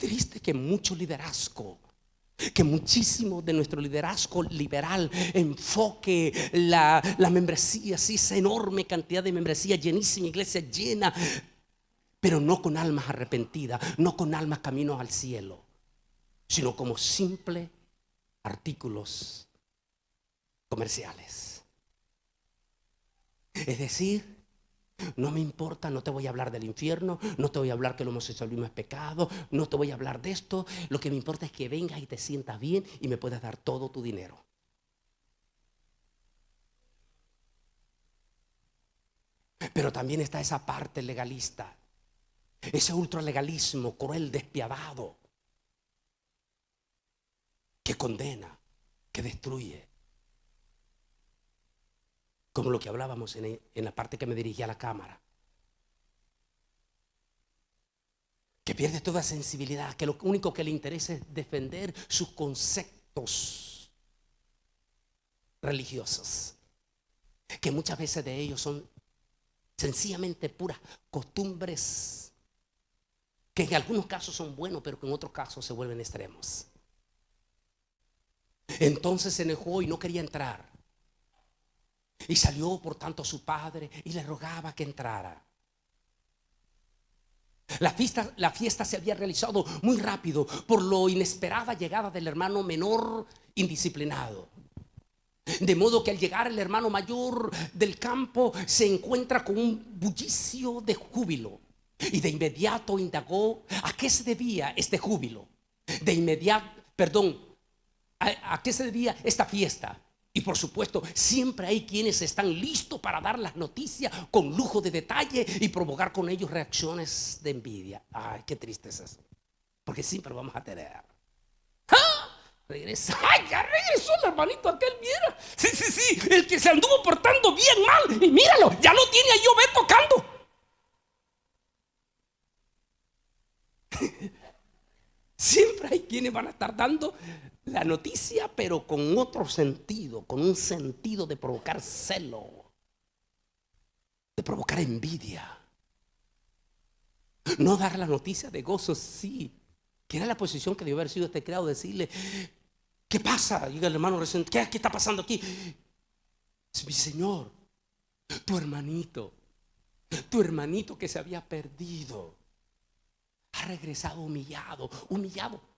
triste que mucho liderazgo, que muchísimo de nuestro liderazgo liberal enfoque la membresía, sí, esa enorme cantidad de membresía, llenísima iglesia llena, pero no con almas arrepentidas, no con almas caminos al cielo, sino como simples artículos comerciales. Es decir, no me importa, no te voy a hablar del infierno, no te voy a hablar que el homosexualismo es pecado, no te voy a hablar de esto. Lo que me importa es que vengas y te sientas bien y me puedas dar todo tu dinero. Pero también está esa parte legalista, ese ultralegalismo cruel, despiadado, que condena, que destruye. Como lo que hablábamos en la parte que me dirigía a la cámara, que pierde toda sensibilidad, que lo único que le interesa es defender sus conceptos religiosos, que muchas veces de ellos son sencillamente puras costumbres, que en algunos casos son buenos, pero que en otros casos se vuelven extremos. Entonces se enojó y no quería entrar. Y salió por tanto a su padre y le rogaba que entrara. La fiesta se había realizado muy rápido por lo inesperada llegada del hermano menor indisciplinado. De modo que al llegar el hermano mayor del campo se encuentra con un bullicio de júbilo. Y de inmediato indagó a qué se debía este júbilo. ¿A qué se debía esta fiesta? Y por supuesto, siempre hay quienes están listos para dar las noticias con lujo de detalle y provocar con ellos reacciones de envidia. Ay, qué triste es eso, porque siempre vamos a tener. ¡Ah! Regresa. ¡Ay, ya regresó el hermanito aquel! Mira. Sí, el que se anduvo portando bien mal. Y míralo, ya lo tiene ahí Obed tocando. Siempre hay quienes van a estar dando la noticia, pero con otro sentido, con un sentido de provocar celo, de provocar envidia. No dar la noticia de gozo, sí, que era la posición que debió haber sido este creado, decirle: ¿qué pasa? Llega el hermano recién: ¿qué está pasando aquí? Es mi señor, tu hermanito que se había perdido ha regresado humillado.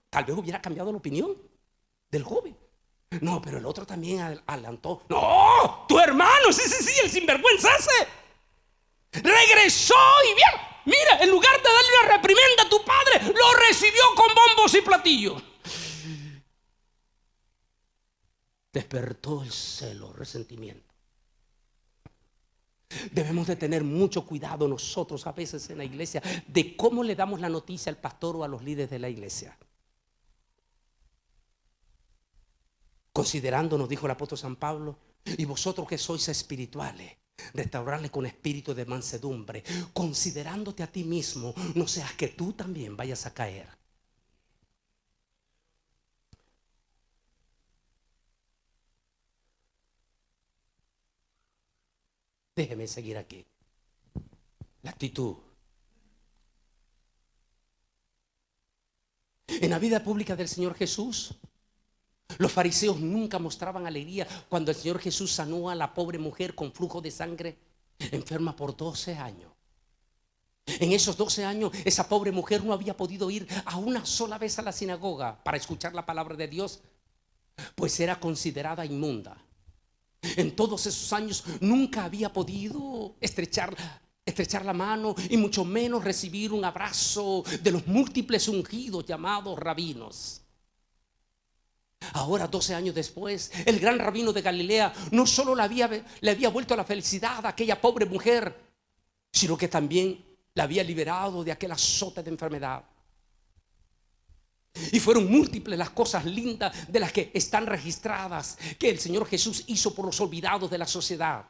Tal vez hubiera cambiado la opinión del joven. No, pero el otro también adelantó. No, tu hermano, sí, el sinvergüenza ese regresó y mira, en lugar de darle una reprimenda a tu padre, lo recibió con bombos y platillos. Despertó el celo, resentimiento. Debemos de tener mucho cuidado nosotros a veces en la iglesia de cómo le damos la noticia al pastor o a los líderes de la iglesia. Considerando, nos dijo el apóstol San Pablo: y vosotros que sois espirituales, restaurarle con espíritu de mansedumbre, considerándote a ti mismo, no seas que tú también vayas a caer. Déjeme seguir aquí. La actitud. En la vida pública del Señor Jesús, los fariseos nunca mostraban alegría cuando el Señor Jesús sanó a la pobre mujer con flujo de sangre, enferma por 12 años. En esos 12 años, esa pobre mujer no había podido ir a una sola vez a la sinagoga para escuchar la palabra de Dios, pues era considerada inmunda. En todos esos años nunca había podido estrechar la mano y mucho menos recibir un abrazo de los múltiples ungidos llamados rabinos. Ahora, 12 años después, el gran rabino de Galilea no solo le había vuelto la felicidad a aquella pobre mujer, sino que también la había liberado de aquel azote de enfermedad. Y fueron múltiples las cosas lindas de las que están registradas que el Señor Jesús hizo por los olvidados de la sociedad.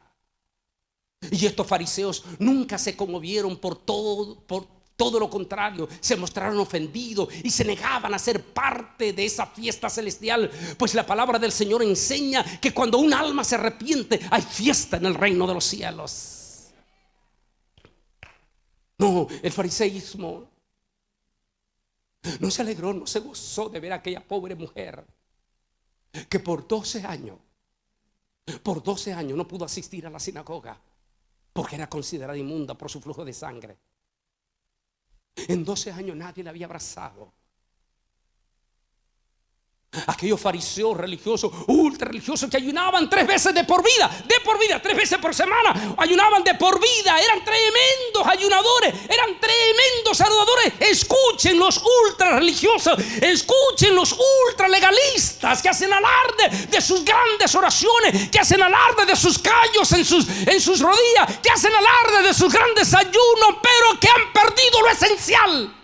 Y estos fariseos nunca se conmovieron por todo lo contrario, se mostraron ofendidos y se negaban a ser parte de esa fiesta celestial, pues la palabra del Señor enseña que cuando un alma se arrepiente hay fiesta en el reino de los cielos. No, el fariseísmo No se alegró, no se gozó de ver a aquella pobre mujer que por 12 años no pudo asistir a la sinagoga porque era considerada inmunda por su flujo de sangre. En 12 años nadie la había abrazado. Aquellos fariseos religiosos, ultra religiosos, que ayunaban 3 veces de por vida, 3 veces por semana, ayunaban de por vida, eran tremendos ayunadores, eran tremendos saludadores. Escuchen los ultra religiosos, escuchen los ultra legalistas que hacen alarde de sus grandes oraciones, que hacen alarde de sus callos en sus rodillas, que hacen alarde de sus grandes ayunos, pero que han perdido lo esencial: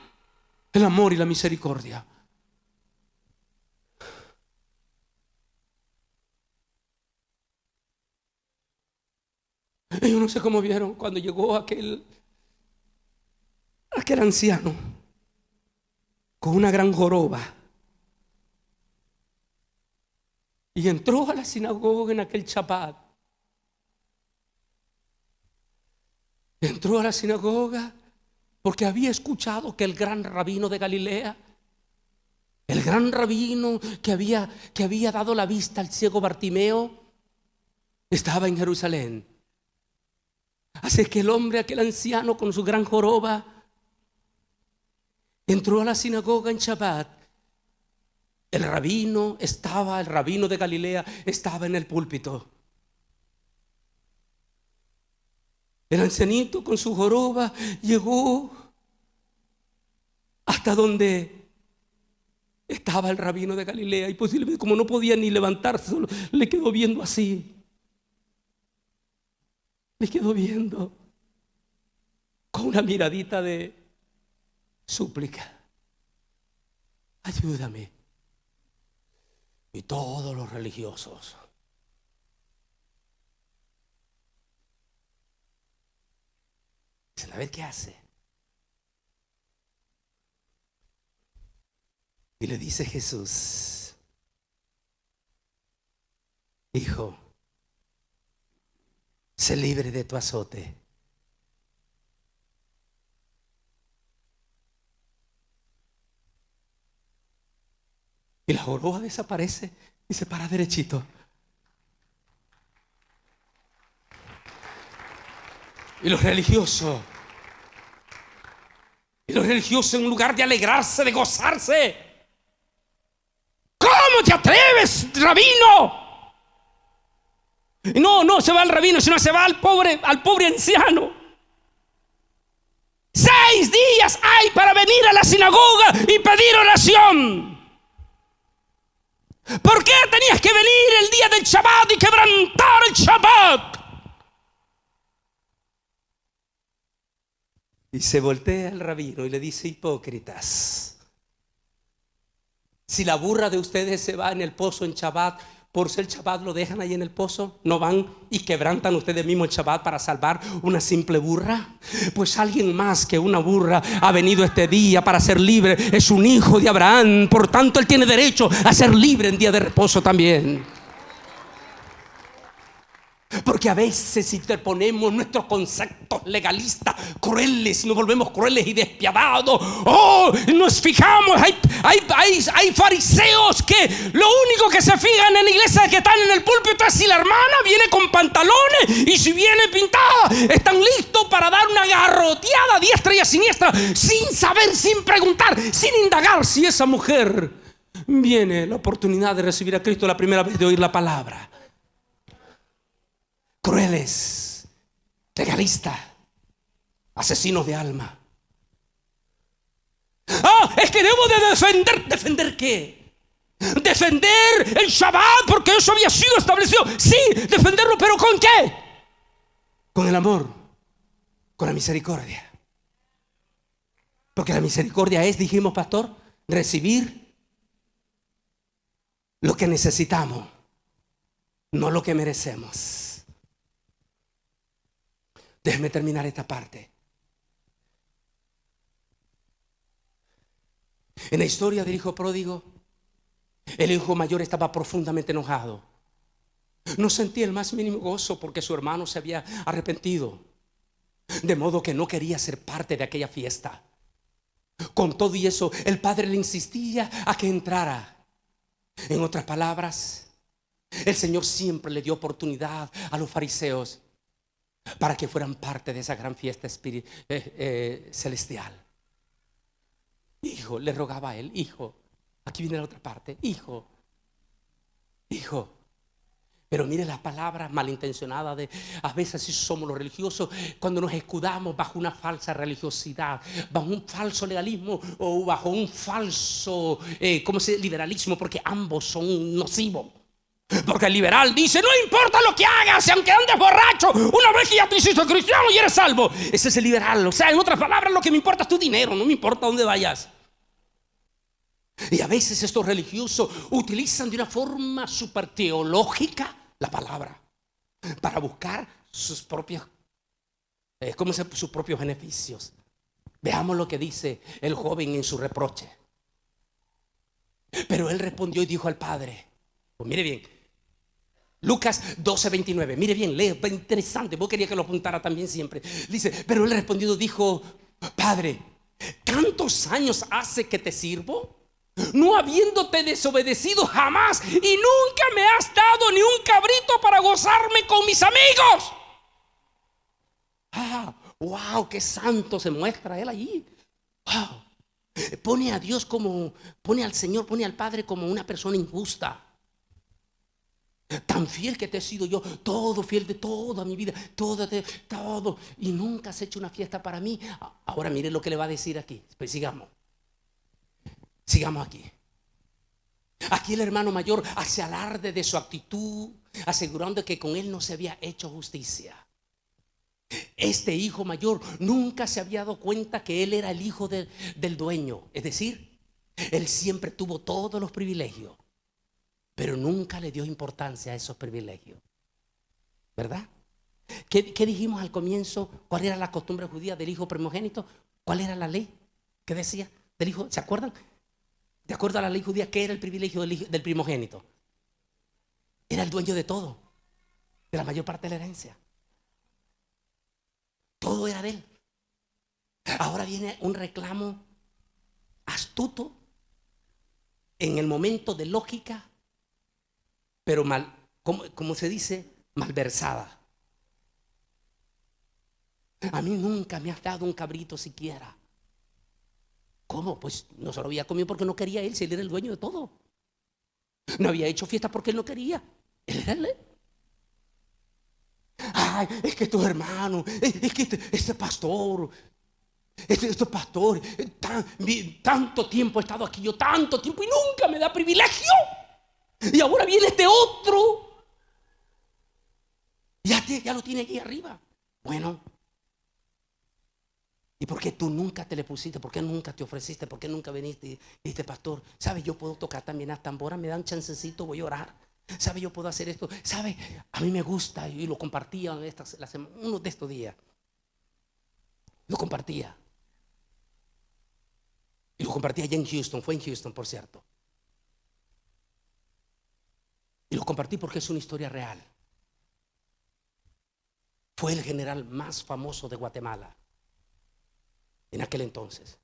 el amor y la misericordia. Yo no sé cómo vieron cuando llegó aquel anciano con una gran joroba y entró a la sinagoga en aquel Shabbat. Entró a la sinagoga porque había escuchado que el gran rabino de Galilea, el gran rabino que había dado la vista al ciego Bartimeo, estaba en Jerusalén. Así que el hombre, aquel anciano con su gran joroba, entró a la sinagoga en Shabbat. El rabino de Galilea estaba en el púlpito. El ancianito con su joroba llegó hasta donde estaba el rabino de Galilea, y posiblemente, como no podía ni levantarse, solo le quedó viendo así. Me quedo viendo con una miradita de súplica: ayúdame. Y todos los religiosos dicen: a ver qué hace. Y le dice Jesús: hijo, sé libre de tu azote. Y la joroba desaparece y se para derechito. Y los religiosos, en lugar de alegrarse, de gozarse: ¿cómo te atreves, rabino? No se va al rabino, sino se va al pobre anciano. 6 días hay para venir a la sinagoga y pedir oración. ¿Por qué tenías que venir el día del Shabbat y quebrantar el Shabbat? Y se voltea el rabino y le dice: hipócritas, si la burra de ustedes se va en el pozo en Shabbat, por ser Shabbat lo dejan ahí en el pozo, ¿no van y quebrantan ustedes mismos el Shabbat para salvar una simple burra? Pues alguien más que una burra ha venido este día para ser libre. Es un hijo de Abraham, por tanto él tiene derecho a ser libre en día de reposo también. Porque a veces interponemos nuestros conceptos legalistas crueles, nos volvemos crueles y despiadados. Nos fijamos, hay fariseos que lo único que se fijan en la iglesia que están en el púlpito es si la hermana viene con pantalones y si viene pintada. Están listos para dar una garroteada a diestra y a siniestra, sin saber, sin preguntar, sin indagar si esa mujer viene la oportunidad de recibir a Cristo la primera vez de oír la palabra. Crueles, legalistas, asesinos de alma. Es que debo de defender. ¿Defender qué? Defender el Shabbat porque eso había sido establecido. Sí, defenderlo, pero ¿con qué? Con el amor, con la misericordia. Porque la misericordia es, dijimos, pastor, recibir lo que necesitamos, no lo que merecemos. Déjeme terminar esta parte. En la historia del hijo pródigo, el hijo mayor estaba profundamente enojado. No sentía el más mínimo gozo porque su hermano se había arrepentido, de modo que no quería ser parte de aquella fiesta. Con todo y eso, el padre le insistía a que entrara. En otras palabras, el Señor siempre le dio oportunidad a los fariseos para que fueran parte de esa gran fiesta celestial. Hijo, le rogaba a él, hijo, aquí viene la otra parte, hijo. Pero mire las palabras malintencionadas de a veces así somos los religiosos cuando nos escudamos bajo una falsa religiosidad, bajo un falso legalismo o bajo un falso liberalismo, porque ambos son nocivos. Porque el liberal dice: no importa lo que hagas, aunque andes borracho, una vez que ya te hiciste cristiano y eres salvo. Ese es el liberal. O sea, en otras palabras, lo que me importa es tu dinero, no me importa dónde vayas. Y a veces estos religiosos utilizan de una forma súper teológica la palabra para buscar sus propios beneficios. Veamos lo que dice el joven en su reproche. Pero él respondió y dijo al padre, pues mire bien, Lucas 12:29, mire bien, lee, interesante, vos quería que lo apuntara también siempre. Dice, pero él respondiendo dijo: padre, ¿tantos años hace que te sirvo, no habiéndote desobedecido jamás, y nunca me has dado ni un cabrito para gozarme con mis amigos? Wow, qué santo se muestra él allí. Wow, pone a Dios pone al Señor, pone al Padre como una persona injusta. Tan fiel que te he sido yo, todo fiel de toda mi vida, todo, y nunca has hecho una fiesta para mí. Ahora mire lo que le va a decir aquí. Pues sigamos aquí. Aquí el hermano mayor hace alarde de su actitud, asegurando que con él no se había hecho justicia. Este hijo mayor nunca se había dado cuenta que él era el hijo del dueño. Es decir, él siempre tuvo todos los privilegios, pero nunca le dio importancia a esos privilegios, ¿verdad? ¿Qué dijimos al comienzo? ¿Cuál era la costumbre judía del hijo primogénito? ¿Cuál era la ley? ¿Qué decía del hijo? ¿Se acuerdan? De acuerdo a la ley judía, ¿qué era el privilegio del primogénito? Era el dueño de todo, de la mayor parte de la herencia. Todo era de él. Ahora viene un reclamo astuto en el momento de lógica, pero mal, como se dice, malversada. A mí nunca me has dado un cabrito siquiera. ¿Cómo? Pues no se lo había comido porque no quería él, si él era el dueño de todo. No había hecho fiesta porque él no quería. Él era él. Ay, es que tu hermano, es que este pastor, tanto tiempo he estado aquí yo, tanto tiempo, y nunca me da privilegio. Y ahora viene este otro, ya lo tiene aquí arriba. Bueno, ¿y por qué tú nunca te le pusiste? ¿Por qué nunca te ofreciste? ¿Por qué nunca viniste y dijiste: pastor, ¿sabes? Yo puedo tocar también las tamboras, me dan chancecito, voy a orar. ¿Sabe? Yo puedo hacer esto. ¿Sabe? A mí me gusta, y lo compartía uno de estos días. Lo compartía. Y lo compartía allá en Houston. Fue en Houston, por cierto. Y lo compartí porque es una historia real. Fue el general más famoso de Guatemala en aquel entonces.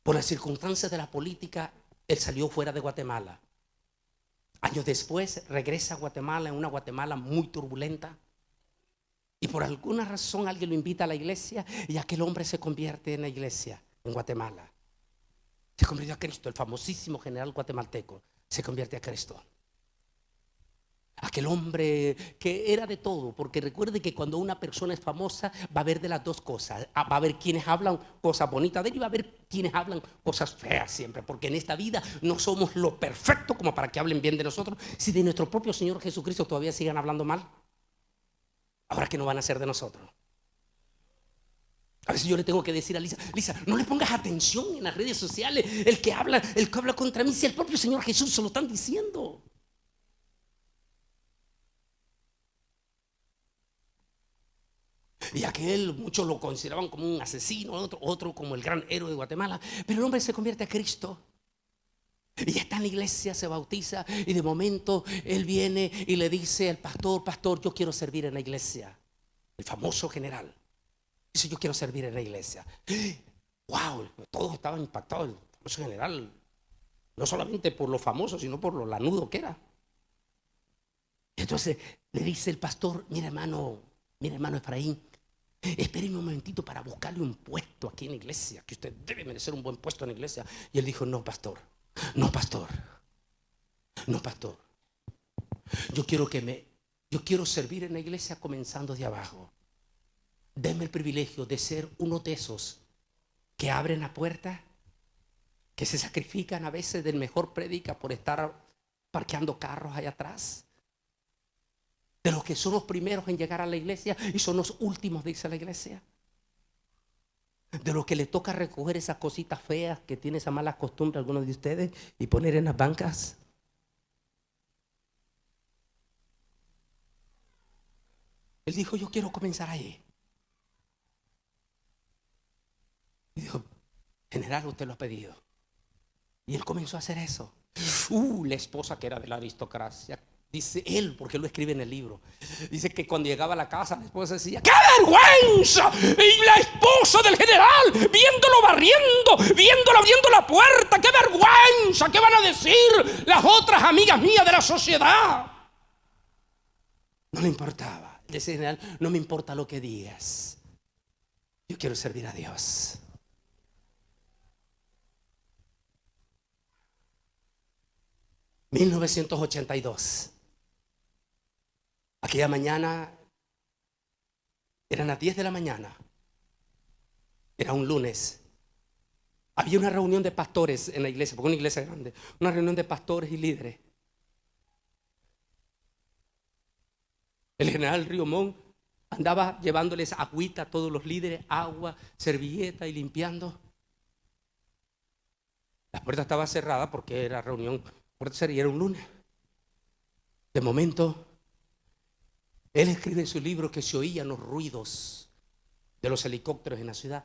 Por las circunstancias de la política, él salió fuera de Guatemala. Años después regresa a Guatemala, en una Guatemala muy turbulenta. Y por alguna razón alguien lo invita a la iglesia, y aquel hombre se convierte en la iglesia en Guatemala. Se convirtió a Cristo. El famosísimo general guatemalteco se convierte a Cristo. Aquel hombre que era de todo, porque recuerde que cuando una persona es famosa va a haber de las dos cosas. Va a haber quienes hablan cosas bonitas de él y va a haber quienes hablan cosas feas siempre, porque en esta vida no somos lo perfecto como para que hablen bien de nosotros. Si de nuestro propio Señor Jesucristo todavía sigan hablando mal, ahora que no van a hacer de nosotros. A veces yo le tengo que decir a Lisa, no le pongas atención en las redes sociales, el que habla contra mí, si el propio Señor Jesús se lo están diciendo. Y aquel, muchos lo consideraban como un asesino, otro como el gran héroe de Guatemala. Pero el hombre se convierte a Cristo y está en la iglesia, se bautiza, y de momento él viene y le dice al pastor: pastor, yo quiero servir en la iglesia. El famoso general. Dice, yo quiero servir en la iglesia. Wow, todos estaban impactados. El famoso general, no solamente por lo famoso, sino por lo lanudo que era. Entonces le dice el pastor, mira hermano Efraín, espérenme un momentito para buscarle un puesto aquí en la iglesia, que usted debe merecer un buen puesto en la iglesia. Y él dijo, no pastor, no pastor, no pastor. Yo quiero servir en la iglesia comenzando de abajo. Denme el privilegio de ser uno de esos que abren la puerta, que se sacrifican a veces del mejor prédica por estar parqueando carros allá atrás. De los que son los primeros en llegar a la iglesia y son los últimos de irse a la iglesia. De los que le toca recoger esas cositas feas que tiene esa mala costumbre algunos de ustedes y poner en las bancas. Él dijo, yo quiero comenzar ahí. Y dijo, general, usted lo ha pedido. Y él comenzó a hacer eso. La esposa que era de la aristocracia, dice él, porque lo escribe en el libro, dice que cuando llegaba a la casa la esposa decía, ¡qué vergüenza! Y la esposa del general viéndolo barriendo, viéndolo abriendo la puerta, ¡qué vergüenza! ¿Qué van a decir las otras amigas mías de la sociedad? No le importaba. Ese general, no me importa lo que digas, yo quiero servir a Dios. ...1982... aquella mañana, eran las 10 de la mañana, era un lunes. Había una reunión de pastores en la iglesia, porque una iglesia grande, una reunión de pastores y líderes. El general Riomón andaba llevándoles agüita a todos los líderes, agua, servilleta y limpiando. La puerta estaba cerrada porque era reunión, puerta cerrada, y era un lunes. De momento, él escribe en su libro que se oían los ruidos de los helicópteros en la ciudad.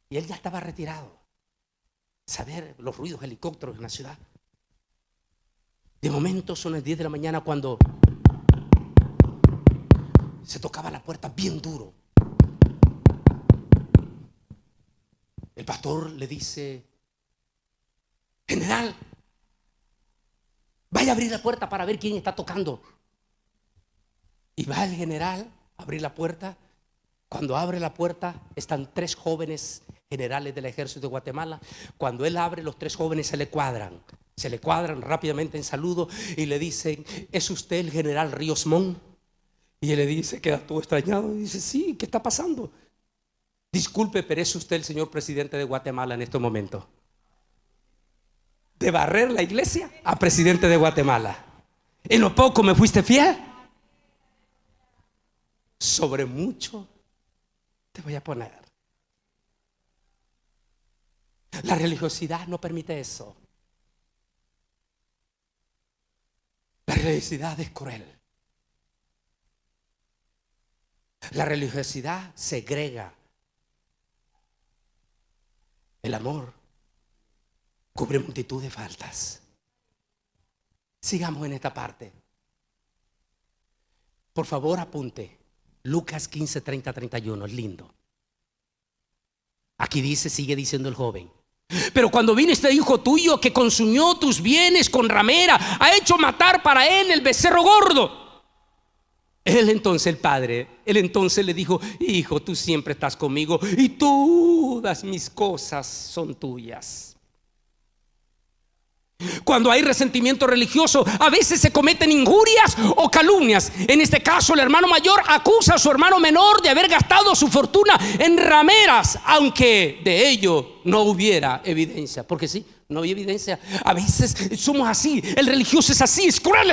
Y él ya estaba retirado. Saber los ruidos de helicópteros en la ciudad. De momento son las 10 de la mañana cuando se tocaba la puerta bien duro. El pastor le dice, general, vaya a abrir la puerta para ver quién está tocando. Y va el general a abrir la puerta. Cuando abre la puerta están 3 jóvenes generales del ejército de Guatemala. Cuando él abre, los 3 jóvenes se le cuadran rápidamente en saludo y le dicen, ¿es usted el general Ríos Montt? Y él le dice, queda todo extrañado y dice, sí, ¿qué está pasando? Disculpe, pero ¿es usted el señor presidente de Guatemala en este momento? De barrer la iglesia a presidente de Guatemala. En lo poco me fuiste fiel, sobre mucho te voy a poner. La religiosidad no permite eso. La religiosidad es cruel. La religiosidad segrega. El amor cubre multitud de faltas. Sigamos en esta parte. Por favor, apunte. Lucas 15, 30, 31. Es lindo. Aquí dice, sigue diciendo el joven. Pero cuando vino este hijo tuyo que consumió tus bienes con ramera, ha hecho matar para él el becerro gordo. Él entonces, el padre, él entonces le dijo, hijo, tú siempre estás conmigo y todas mis cosas son tuyas. Cuando hay resentimiento religioso, a veces se cometen injurias o calumnias. En este caso, el hermano mayor acusa a su hermano menor de haber gastado su fortuna en rameras, aunque de ello no hubiera evidencia. Porque sí, no había evidencia. A veces somos así. El religioso es así, es cruel,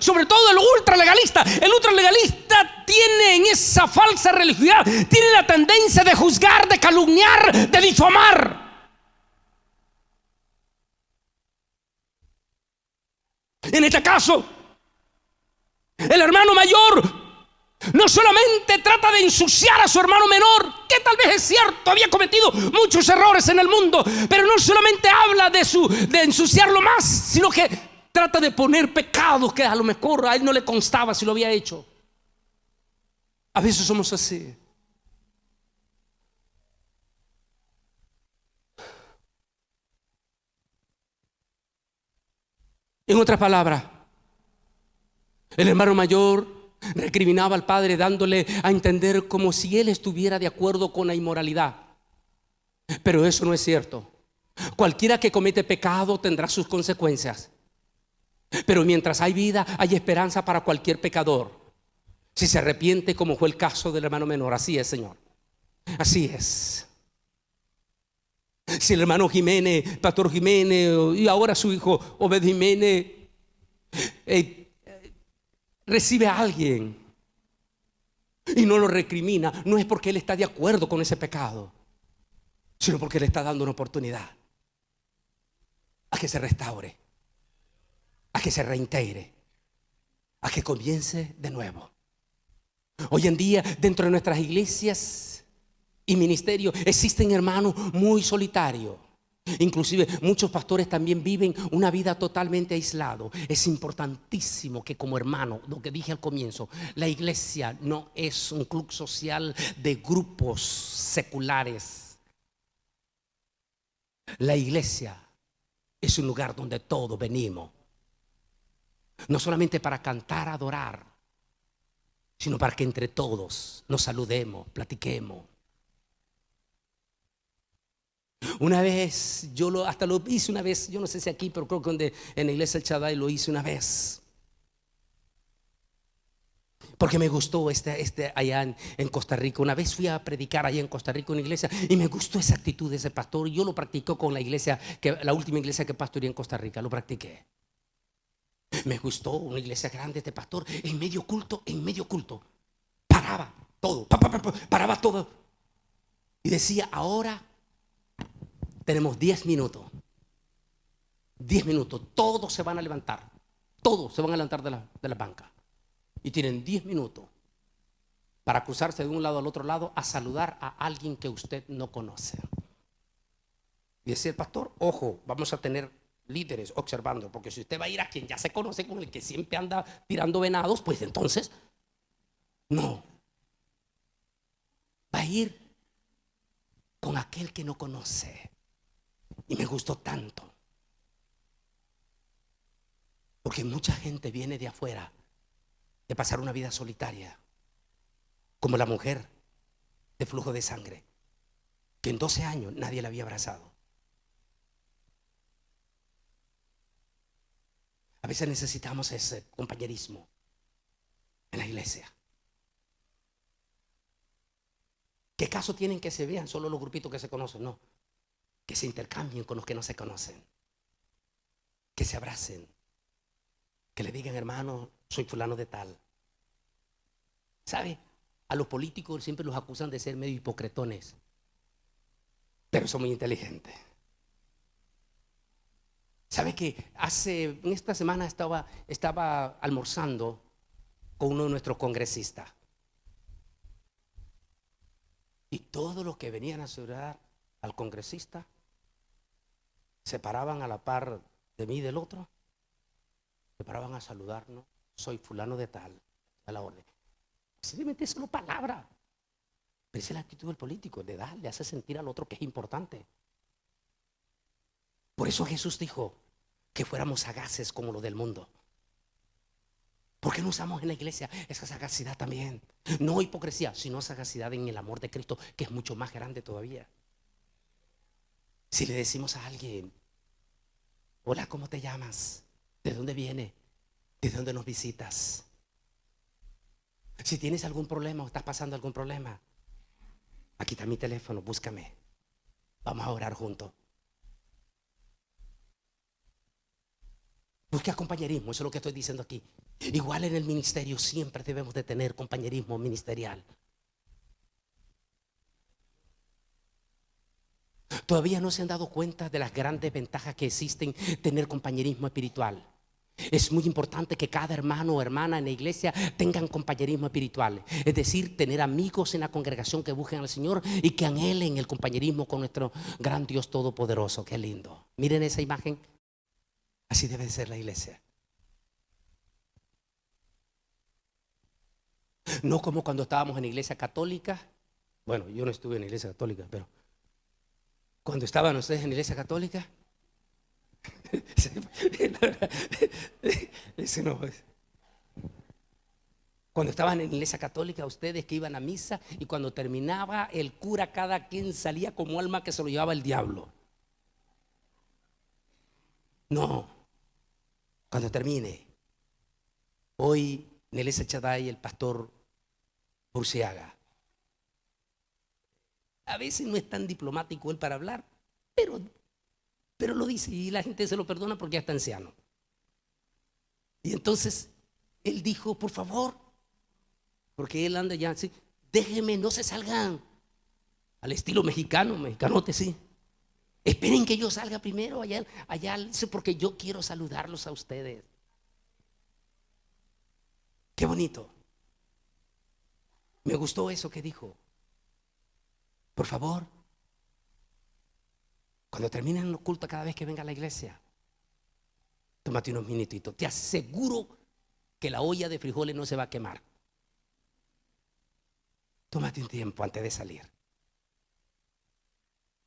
sobre todo el ultralegalista. El ultralegalista tiene en esa falsa religiosidad, tiene la tendencia de juzgar, de calumniar, de difamar. En este caso, el hermano mayor no solamente trata de ensuciar a su hermano menor, que tal vez es cierto, había cometido muchos errores en el mundo, pero no solamente habla de ensuciarlo más, sino que trata de poner pecados que a lo mejor a él no le constaba si lo había hecho. A veces somos así. En otras palabras, el hermano mayor recriminaba al padre dándole a entender como si él estuviera de acuerdo con la inmoralidad. Pero eso no es cierto. Cualquiera que comete pecado tendrá sus consecuencias. Pero mientras hay vida, hay esperanza para cualquier pecador, si se arrepiente, como fue el caso del hermano menor. Así es, Señor. Así es. Si el hermano Jiménez, Pastor Jiménez, y ahora su hijo Obed Jiménez, recibe a alguien y no lo recrimina, no es porque él está de acuerdo con ese pecado, sino porque le está dando una oportunidad a que se restaure, a que se reintegre, a que comience de nuevo. Hoy en día, dentro de nuestras iglesias y ministerios, existen hermanos muy solitarios. Inclusive muchos pastores también viven una vida totalmente aislado. Es importantísimo que como hermano, lo que dije al comienzo, la iglesia no es un club social de grupos seculares. La iglesia es un lugar donde todos venimos, no solamente para cantar, adorar, sino para que entre todos nos saludemos, platiquemos. Una vez, hasta lo hice una vez, yo no sé si aquí, pero creo que en la iglesia del Shaddai lo hice una vez. Porque me gustó allá en Costa Rica. Una vez fui a predicar allá en Costa Rica, una iglesia, y me gustó esa actitud de ese pastor. Yo lo practiqué con la iglesia, la última iglesia que pastoreé en Costa Rica, lo practiqué. Me gustó una iglesia grande, este pastor, en medio culto, paraba todo, paraba todo. Y decía, ahora tenemos 10 minutos. 10 minutos, todos se van a levantar. Todos se van a levantar de la banca. Y tienen 10 minutos para cruzarse de un lado al otro lado a saludar a alguien que usted no conoce. Y decía el pastor, ojo, vamos a tener líderes observando, porque si usted va a ir a quien ya se conoce, con el que siempre anda tirando venados, pues entonces, no. Va a ir con aquel que no conoce. Y me gustó tanto, porque mucha gente viene de afuera de pasar una vida solitaria, como la mujer de flujo de sangre, que en 12 años nadie la había abrazado. A veces necesitamos ese compañerismo en la iglesia. ¿Qué caso tienen que se vean solo los grupitos que se conocen? No, que se intercambien con los que no se conocen, que se abracen, que le digan, hermano, soy fulano de tal. ¿Sabe? A los políticos siempre los acusan de ser medio hipocretones, pero son muy inteligentes. ¿Sabe que en esta semana estaba almorzando con uno de nuestros congresistas? Y todos los que venían a saludar al congresista se paraban a la par de mí y del otro, se paraban a saludarnos, soy fulano de tal, a la orden. Simplemente es solo palabra. Pero esa es la actitud del político, de darle, hace sentir al otro que es importante. Por eso Jesús dijo que fuéramos sagaces como lo del mundo. ¿Por qué no usamos en la iglesia esa sagacidad también? No hipocresía, sino sagacidad en el amor de Cristo, que es mucho más grande todavía. Si le decimos a alguien, hola, ¿cómo te llamas? ¿De dónde vienes? ¿De dónde nos visitas? Si tienes algún problema o estás pasando algún problema, aquí está mi teléfono, búscame. Vamos a orar juntos. Busque compañerismo, eso es lo que estoy diciendo aquí. Igual en el ministerio siempre debemos de tener compañerismo ministerial. Todavía no se han dado cuenta de las grandes ventajas que existen tener compañerismo espiritual. Es muy importante que cada hermano o hermana en la iglesia tengan compañerismo espiritual. Es decir, tener amigos en la congregación que busquen al Señor y que anhelen el compañerismo con nuestro gran Dios todopoderoso. Qué lindo. Miren esa imagen. Así debe ser la iglesia. No como cuando estábamos en la iglesia católica. Bueno, yo no estuve en la iglesia católica, pero cuando estaban ustedes en la iglesia católica, Ese no es. Cuando estaban en la iglesia católica, ustedes que iban a misa y cuando terminaba el cura, cada quien salía como alma que se lo llevaba el diablo. No, cuando termine, hoy en la iglesia Chaday el pastor Burciaga, a veces no es tan diplomático él para hablar, pero lo dice y la gente se lo perdona porque ya está anciano. Y entonces él dijo, por favor, porque él anda ya así, déjenme, no se salgan, al estilo mexicano, mexicanote, sí. Esperen que yo salga primero allá, porque yo quiero saludarlos a ustedes. Qué bonito. Me gustó eso que dijo. Por favor, cuando terminen el culto, cada vez que venga a la iglesia, tómate unos minutitos. Te aseguro que la olla de frijoles no se va a quemar. Tómate un tiempo antes de salir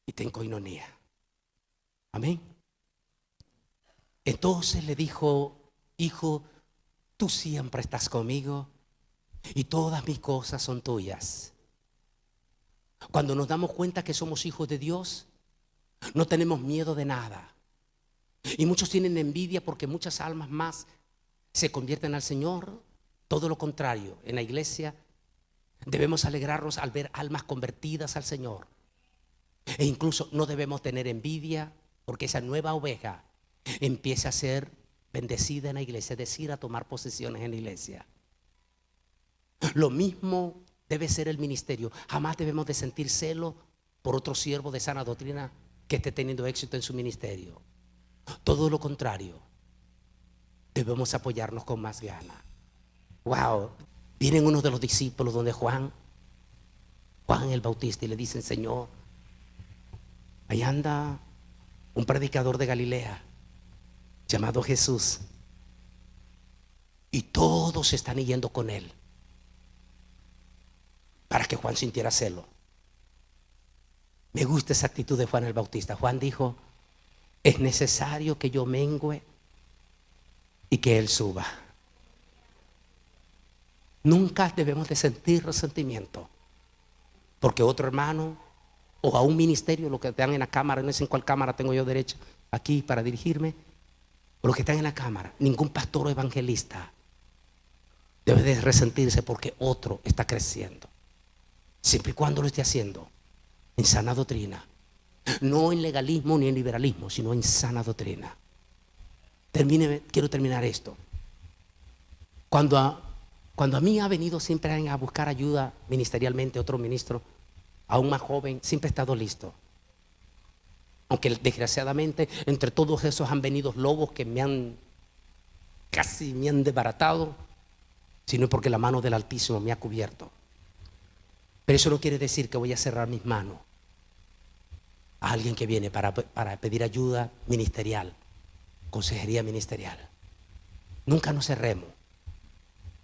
y ten coinonía. Amén. Entonces le dijo, hijo, tú siempre estás conmigo y todas mis cosas son tuyas. Cuando nos damos cuenta que somos hijos de Dios, no tenemos miedo de nada. Y muchos tienen envidia porque muchas almas más se convierten al Señor. Todo lo contrario, en la iglesia debemos alegrarnos al ver almas convertidas al Señor. E incluso no debemos tener envidia porque esa nueva oveja empieza a ser bendecida en la iglesia, es decir, a tomar posesiones en la iglesia. Lo mismo debe ser el ministerio. Jamás debemos de sentir celo por otro siervo de sana doctrina que esté teniendo éxito en su ministerio. Todo lo contrario, debemos apoyarnos con más ganas. Wow, vienen unos de los discípulos donde Juan el Bautista y le dicen, Señor, ahí anda un predicador de Galilea llamado Jesús y todos están yendo con él, para que Juan sintiera celo. Me gusta esa actitud de Juan el Bautista. Juan dijo, es necesario que yo mengüe y que él suba. Nunca debemos de sentir resentimiento porque otro hermano o a un ministerio, lo que están en la cámara, no sé en cuál cámara tengo yo derecho aquí para dirigirme, o los que están en la cámara, ningún pastor o evangelista debe de resentirse porque otro está creciendo, siempre y cuando lo esté haciendo en sana doctrina, no en legalismo ni en liberalismo, sino en sana doctrina. Quiero terminar esto. Cuando a mí ha venido siempre a buscar ayuda ministerialmente otro ministro, aún más joven, siempre he estado listo. Aunque desgraciadamente entre todos esos han venido lobos que casi me han desbaratado, sino porque la mano del Altísimo me ha cubierto. Pero eso no quiere decir que voy a cerrar mis manos a alguien que viene para pedir ayuda ministerial, consejería ministerial. Nunca nos cerremos,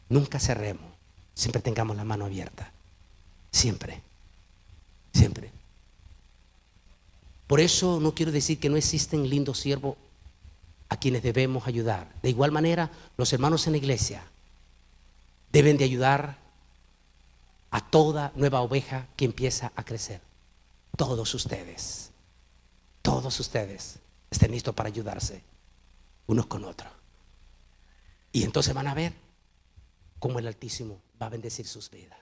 nunca cerremos, siempre tengamos la mano abierta, siempre, siempre. Por eso no quiero decir que no existen lindos siervos a quienes debemos ayudar. De igual manera, los hermanos en la iglesia deben de ayudar a toda nueva oveja que empieza a crecer. Todos ustedes estén listos para ayudarse unos con otros. Y entonces van a ver cómo el Altísimo va a bendecir sus vidas.